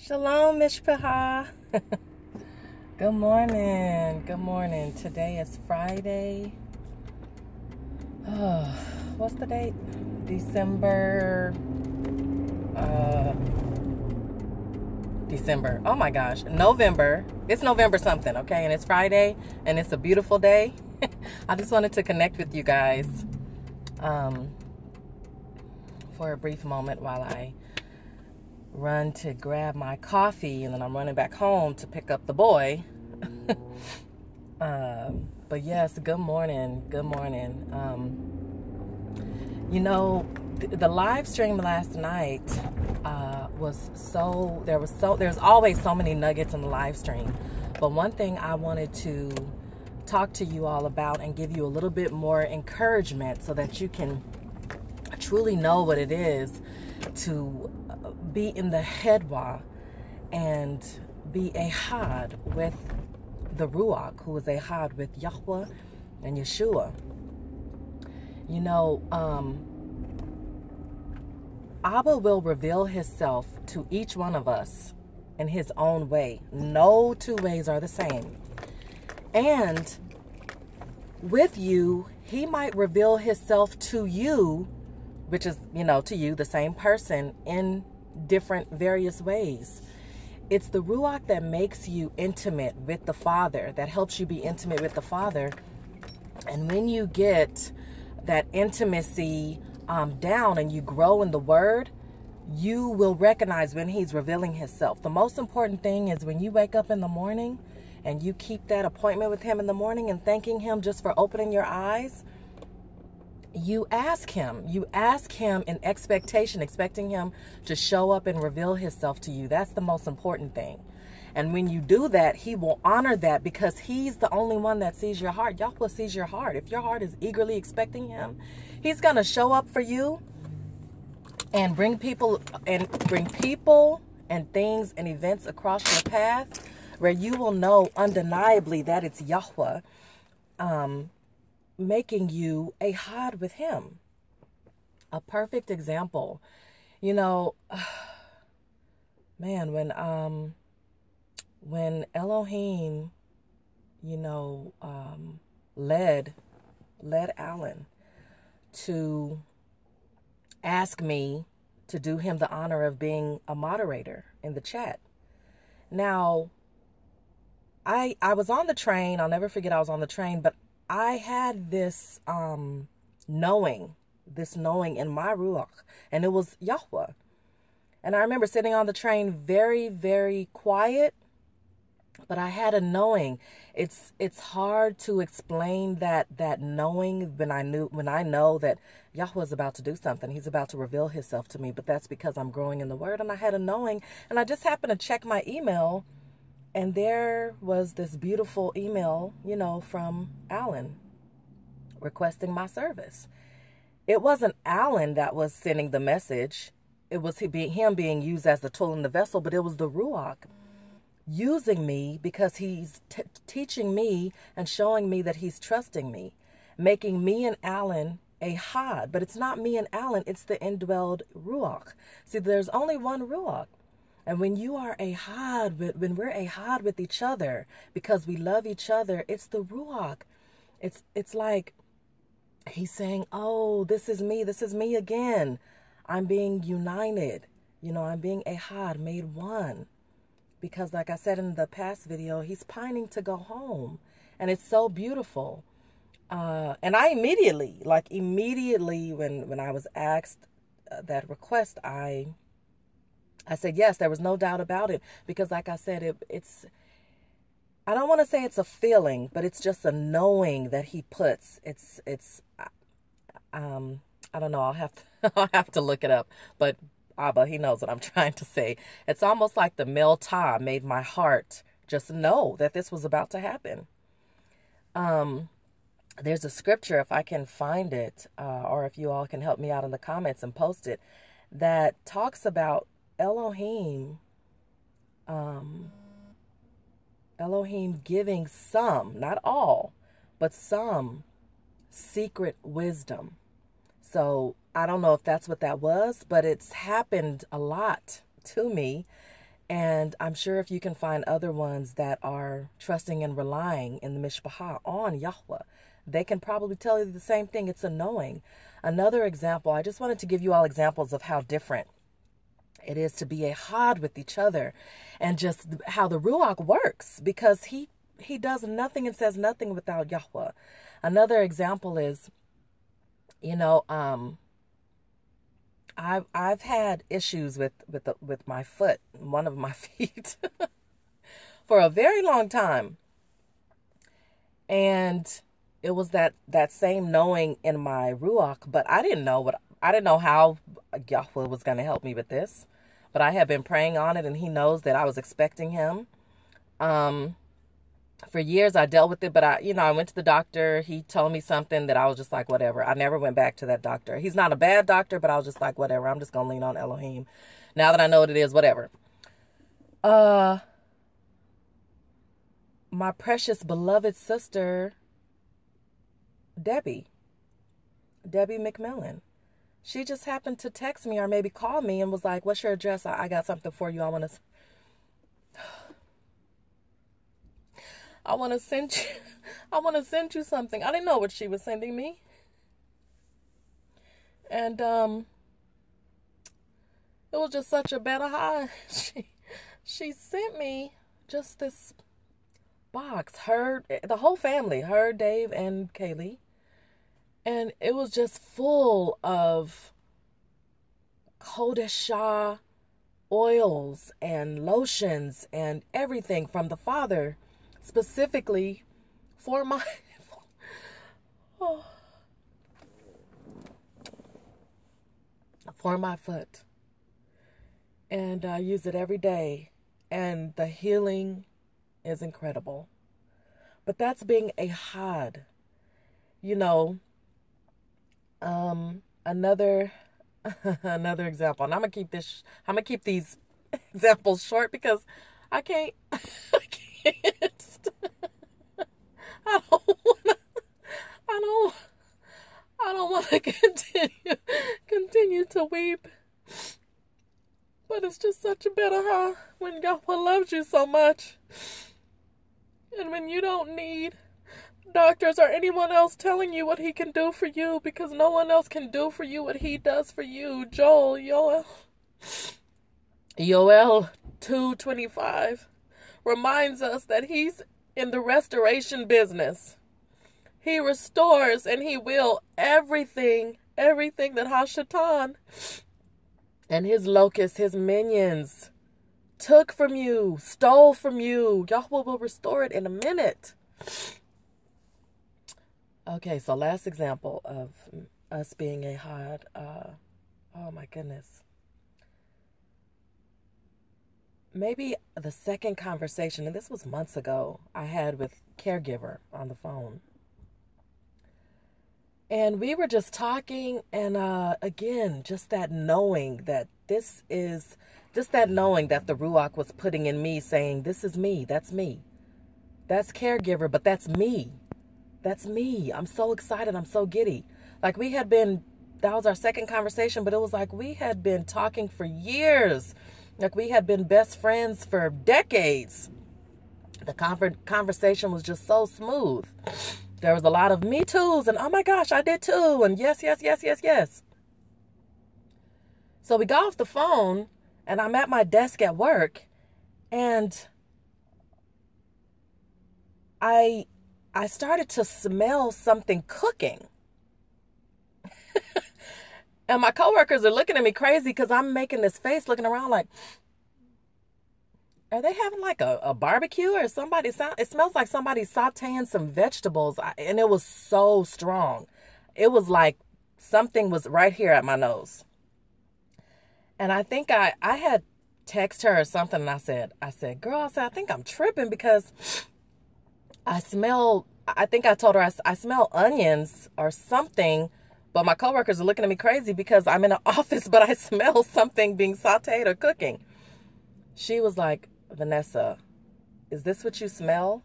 Shalom, Mishpaha. Good morning. Good morning. Today is Friday. Oh, what's the date? December. Oh my gosh. November. It's November something, okay? And it's Friday, and it's a beautiful day. I just wanted to connect with you guys for a brief moment while I run to grab my coffee, and then I'm running back home to pick up the boy. But yes, good morning. Good morning. The live stream last night there's always so many nuggets in the live stream. But one thing I wanted to talk to you all about and give you a little bit more encouragement so that you can truly know what it is to be in the Chedwah and be ECHAD with the Ruach, who is ECHAD with Yahweh and Yuhshua. Abba will reveal himself to each one of us in his own way. No two ways are the same. And with you, he might reveal himself to you, which is, to you, the same person, in different various ways. It's the Ruach that makes you intimate with the Father, that helps you be intimate with the Father. And when you get that intimacy down and you grow in the Word, you will recognize when he's revealing himself. The most important thing is when you wake up in the morning and you keep that appointment with him in the morning and thanking him just for opening your eyes, you ask him in expectation, expecting him to show up and reveal himself to you. That's the most important thing. And when you do that, he will honor that because he's the only one that sees your heart. Yahweh sees your heart. If your heart is eagerly expecting him, he's going to show up for you and bring people and things and events across your path where you will know undeniably that it's Yahweh making you ECHAD with him. A perfect example, man, when Elohim, led Alan to ask me to do him the honor of being a moderator in the chat. Now, I was on the train. I'll never forget I was on the train, but I had this knowing in my Ruach, and it was Yahweh. And I remember sitting on the train very, very quiet, but I had a knowing. It's hard to explain that knowing when I know that Yahweh is about to do something. He's about to reveal himself to me, but that's because I'm growing in the Word, and I had a knowing, and I just happened to check my email. And there was this beautiful email, from Alan requesting my service. It wasn't Alan that was sending the message. It was him being used as the tool in the vessel, but it was the Ruach using me because he's teaching me and showing me that he's trusting me, making me and Alan ECHAD. But it's not me and Alan, it's the indwelled Ruach. See, there's only one Ruach. And when you are ECHAD, when we're ECHAD with each other, because we love each other, it's the Ruach. It's like he's saying, oh, this is me again. I'm being united. I'm being ECHAD, made one. Because like I said in the past video, he's pining to go home. And it's so beautiful. And I immediately, when I was asked that request, I said yes. There was no doubt about it, because like I said, I don't want to say it's a feeling, but it's just a knowing that he puts. I don't know. I'll have to look it up, but Abba, he knows what I'm trying to say. It's almost like the MELTAH made my heart just know that this was about to happen. There's a scripture, if I can find it, or if you all can help me out in the comments and post it, that talks about Elohim giving some, not all, but some secret wisdom. So I don't know if that's what that was, but it's happened a lot to me. And I'm sure if you can find other ones that are trusting and relying in the Mishpachah on Yahweh, they can probably tell you the same thing. It's a knowing. Another example, I just wanted to give you all examples of how different it is to be ECHAD with each other, and just how the Ruach works, because he does nothing and says nothing without Yahweh. Another example is, you know, I've had issues with my foot, one of my feet, for a very long time, and it was that same knowing in my Ruach, but I didn't know how Yahweh was going to help me with this. But I have been praying on it, and he knows that I was expecting him. For years I dealt with it, but I went to the doctor. He told me something that I was just like, whatever. I never went back to that doctor. He's not a bad doctor, but I was just like, whatever. I'm just going to lean on Elohim. Now that I know what it is, whatever. My precious beloved sister, Debbie McMillan. She just happened to text me or maybe call me and was like, what's your address? I got something for you. I want to send you something. I didn't know what she was sending me. And it was just such a better high. She sent me just this box. The whole family, her, Dave, and Kaylee. And it was just full of Qodesh oils and lotions and everything from the Father, specifically for my for my foot. And I use it every day, and the healing is incredible. But that's being ECHAD. You know, another example, and I'm gonna keep these examples short because I can't. I don't want to continue to weep. But it's just such a better high when God loves you so much, and when you don't need doctors or anyone else telling you what he can do for you, because no one else can do for you what he does for you. YOEL 2:25 reminds us that he's in the restoration business. He restores, and he will everything that Hashatan and his locusts, his minions, took from you, stole from you. Yahweh will restore it in a minute. Okay, so last example of us being ECHAD. Oh my goodness. Maybe the second conversation, and this was months ago, I had with caregiver on the phone. And we were just talking, and again, just that knowing that the Ruach was putting in me, saying, this is me, that's me. That's caregiver, but that's me. That's me. I'm so excited. I'm so giddy. Like that was our second conversation, but it was like we had been talking for years. Like we had been best friends for decades. The conversation was just so smooth. There was a lot of me toos and oh my gosh, I did too. And yes. So we got off the phone, and I'm at my desk at work, and I started to smell something cooking. And my coworkers are looking at me crazy because I'm making this face looking around like, are they having like a barbecue or somebody? It smells like somebody's sauteing some vegetables. And it was so strong. It was like something was right here at my nose. And I think I had texted her or something, and I said, girl, I think I'm tripping because I think I told her I smell onions or something, but my coworkers are looking at me crazy because I'm in an office, but I smell something being sauteed or cooking. She was like, Vanessa, is this what you smell?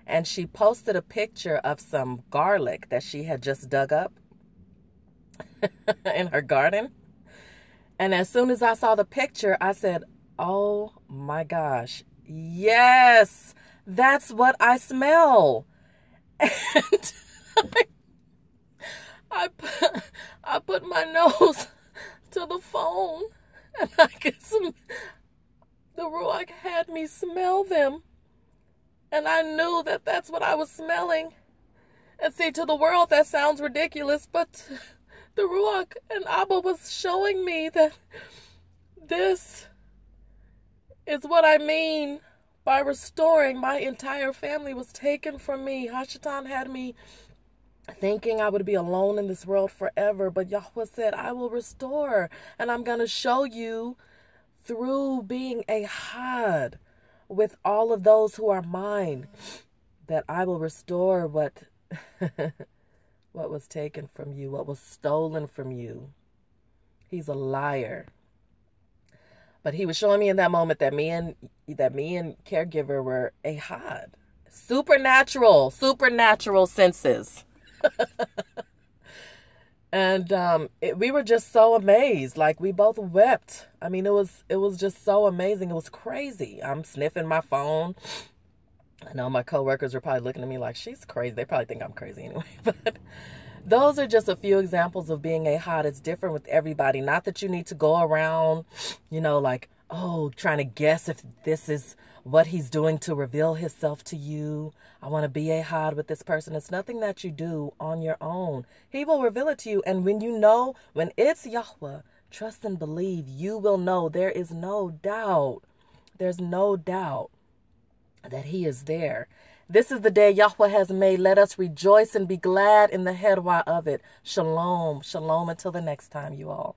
And she posted a picture of some garlic that she had just dug up in her garden. And as soon as I saw the picture, I said, oh my gosh. Yes, that's what I smell. And I put my nose to the phone, and I get some, the Ruach had me smell them. And I knew that that's what I was smelling. And see, to the world, that sounds ridiculous, but the Ruach and Abba was showing me that this is what I mean by restoring. My entire family was taken from me. Hashatan had me thinking I would be alone in this world forever, but Yahweh said, I will restore, and I'm going to show you through being a had with all of those who are mine, that I will restore what what was taken from you, what was stolen from you. He's a liar. But he was showing me in that moment that me and caregiver were a had. Supernatural senses. And we were just so amazed. Like, we both wept. I mean, it was just so amazing. It was crazy. I'm sniffing my phone. I know my coworkers are probably looking at me like, she's crazy. They probably think I'm crazy anyway. But those are just a few examples of being a had. It's different with everybody. Not that you need to go around, like, oh, trying to guess if this is what he's doing to reveal himself to you. I want to be a had with this person. It's nothing that you do on your own. He will reveal it to you. And when it's Yahweh, trust and believe, you will know. There is no doubt. There's no doubt that he is there. This is the day Yahweh has made. Let us rejoice and be glad in the Chedwah of it. Shalom. Shalom until the next time, you all.